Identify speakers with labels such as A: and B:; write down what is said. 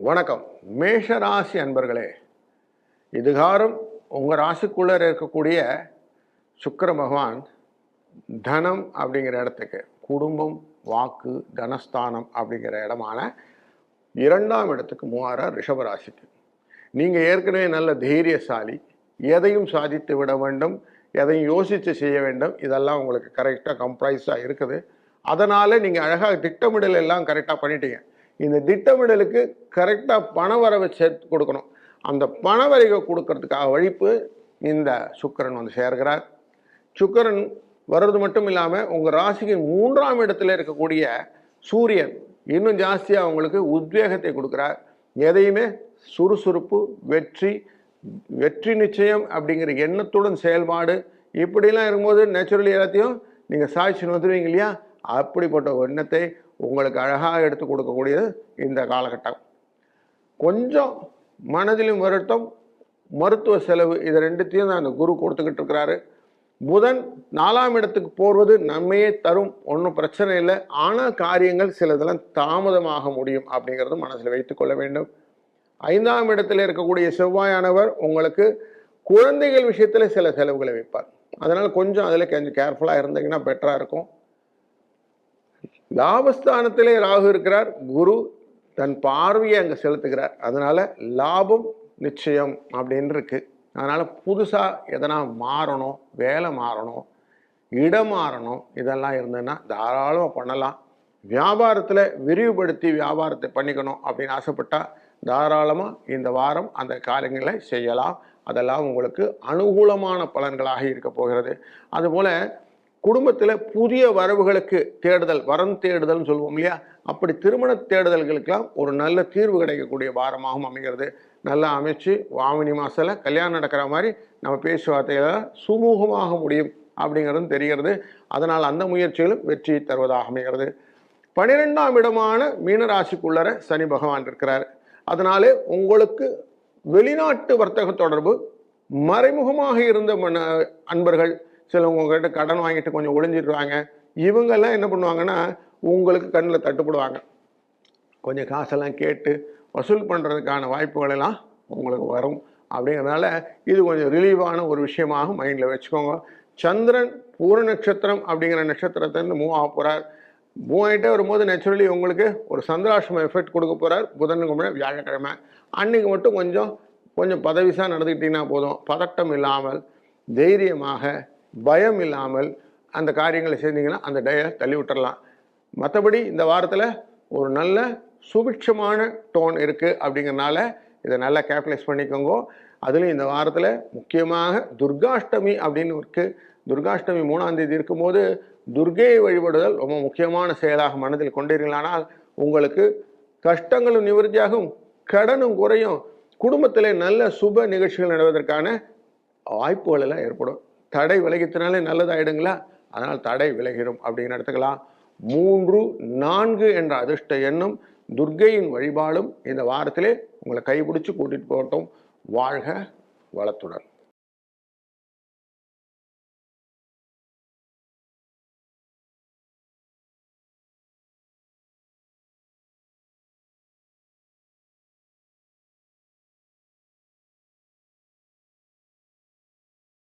A: வணக்கம். மேஷ ராசி அன்பர்களே, இதுகாரும் உங்கள் ராசிக்குள்ளே இருக்கக்கூடிய சுக்கிர பகவான் தனம் அப்படிங்கிற இடத்துக்கு, குடும்பம், வாக்கு, தனஸ்தானம் அப்படிங்கிற இடமான 2ஆம் இடத்துக்கு மூவாரார் ரிஷபராசிக்கு. நீங்கள் ஏற்கனவே நல்ல தைரியசாலி, எதையும் சாதித்து விட வேண்டும், எதையும் யோசித்து செய்ய வேண்டும், இதெல்லாம் உங்களுக்கு கரெக்டாக கம்ப்ரைஸாக இருக்குது. அதனால் நீங்கள் அழகாக திட்டமிடல் எல்லாம் கரெக்டாக பண்ணிட்டீங்க. இந்த திட்டமிடலுக்கு கரெக்டாக பண வரவை சேர்த்து கொடுக்கணும். அந்த பண வரைவை கொடுக்கறதுக்காக வழிப்பு இந்த சுக்கிரன் வந்து சேர்கிறார். சுக்கிரன் வர்றது மட்டும் இல்லாமல் உங்கள் ராசிக்கு 3ஆம் இடத்துல இருக்கக்கூடிய சூரியன் இன்னும் ஜாஸ்தியாக உங்களுக்கு உத்வேகத்தை கொடுக்குறார். எதையுமே சுறுசுறுப்பு, வெற்றி நிச்சயம் அப்படிங்கிற எண்ணத்துடன் செயல்பாடு, இப்படிலாம் இருக்கும்போது நேச்சுரலி எல்லாத்தையும் நீங்கள் சாதிச்சுன்னு வந்துடுவீங்க இல்லையா? அப்படிப்பட்ட எண்ணத்தை உங்களுக்கு அழகாக எடுத்து கொடுக்கக்கூடியது இந்த காலகட்டம். கொஞ்சம் மனதிலும் வருத்தம், மருத்துவ செலவு, இது ரெண்டுத்தையும் தான் அந்த குரு கொடுத்துக்கிட்டு இருக்கிறாரு. புதன் 4ஆம் இடத்துக்கு போடுவது நன்மையே தரும், ஒன்றும் பிரச்சனை இல்லை. ஆனால் காரியங்கள் சிலதெல்லாம் தாமதமாக முடியும் அப்படிங்கிறது மனசில் வைத்து கொள்ள வேண்டும். 5ஆம் இடத்துல இருக்கக்கூடிய செவ்வாயானவர் உங்களுக்கு குழந்தைகள் விஷயத்தில் சில செலவுகளை வைப்பார். அதனால் கொஞ்சம் அதில் கொஞ்சம் கேர்ஃபுல்லாக இருந்தீங்கன்னா பெட்டராக இருக்கும். லாபஸ்தானத்திலே ராகு இருக்கிறார். குரு தன் பார்வையை அங்கே செலுத்துகிறார். அதனால லாபம் நிச்சயம் அப்படின்னு இருக்கு. அதனால புதுசாக எதனா மாறணும், வேலை மாறணும், இடம் மாறணும், இதெல்லாம் இருந்ததுன்னா தாராளமாக பண்ணலாம். வியாபாரத்தில் விரிவுபடுத்தி வியாபாரத்தை பண்ணிக்கணும் அப்படின்னு ஆசைப்பட்டா தாராளமாக இந்த வாரம் அந்த காரியங்களை செய்யலாம். அதெல்லாம் உங்களுக்கு அனுகூலமான பலன்களாக இருக்க போகிறது. அதுபோல குடும்பத்தில் புதிய வரவுகளுக்கு தேடுதல், வரம் தேடுதல்னு சொல்லுவோம் இல்லையா? அப்படி திருமண தேடுதல்களுக்கெல்லாம் ஒரு நல்ல தீர்வு கிடைக்கக்கூடிய வாரமாகவும் அமைகிறது. நல்லா அமைச்சு ஆவணி மாதத்தில் கல்யாணம் நடக்கிற மாதிரி நம்ம பேச்சுவார்த்தைகளை சுமூகமாக முடியும் அப்படிங்கிறதும் தெரிகிறது. அதனால் அந்த முயற்சிகளும் வெற்றி தருவதாக அமைகிறது. 12ஆம் இடமான மீனராசிக்குள்ளர சனி பகவான் இருக்கிறார். அதனாலே உங்களுக்கு வெளிநாட்டு வர்த்தக தொடர்பு, மறைமுகமாக இருந்த அன்பர்கள் சிலவங்க உங்ககிட்ட கடன் வாங்கிட்டு கொஞ்சம் ஒளிஞ்சிடுவாங்க. இவங்கெல்லாம் என்ன பண்ணுவாங்கன்னா உங்களுக்கு கண்ணில் தட்டுப்படுவாங்க. கொஞ்சம் காசெல்லாம் கேட்டு வசூல் பண்ணுறதுக்கான வாய்ப்புகள் எல்லாம் உங்களுக்கு வரும். அப்படிங்கிறதுனால இது கொஞ்சம் ரிலீவான ஒரு விஷயமாக மைண்டில் வச்சுக்கோங்க. சந்திரன் பூர நட்சத்திரம் அப்படிங்கிற நட்சத்திரத்திலேருந்து மூவ் ஆக போகிறார். மூவ் ஆகிட்டே வரும்போது நேச்சுரலி உங்களுக்கு ஒரு சந்திராஷ்டம எஃபெக்ட் கொடுக்க போகிறார். புதனுக்கு முன்னாடி வியாழக்கிழமை அன்னைக்கு மட்டும் கொஞ்சம் பதவிசாக நடந்துக்கிட்டிங்கன்னா போதும். பதட்டம் இல்லாமல், தைரியமாக, பயம் இல்லாமல் அந்த காரியங்களை செஞ்சீங்கன்னா அந்த டயை தள்ளி விட்டுறலாம். மற்றபடி இந்த வாரத்தில் ஒரு நல்ல சுபிட்சமான டோன் இருக்குது. அப்படிங்கிறனால இதை நல்லா கேபிட்டலைஸ் பண்ணிக்கோங்க. அதுலேயும் இந்த வாரத்தில் முக்கியமாக துர்காஷ்டமி அப்படின்னு இருக்குது. துர்காஷ்டமி 3ஆம் தேதி இருக்கும்போது துர்கையை வழிபடுதல் ரொம்ப முக்கியமான செயலாக மனதில் கொண்டீர்களானால் உங்களுக்கு கஷ்டங்களும் நிவர்த்தியாகும், கடனும் குறையும், குடும்பத்தில் நல்ல சுப நிகழ்ச்சிகள் நடவதற்கான வாய்ப்புகள் எல்லாம் ஏற்படும். தடை விலகித்தினாலே நல்லதாயிடுங்களா? அதனால் தடை விலகிடும் அப்படின்னு எடுத்துக்கலாம். 3, 4 என்ற அதிர்ஷ்ட எண்ணும் துர்கையின் வழிபாடும் இந்த வாரத்திலே உங்களை கைப்பிடிச்சு கூட்டிட்டு போகட்டும். வாழ்க வளத்துடன்.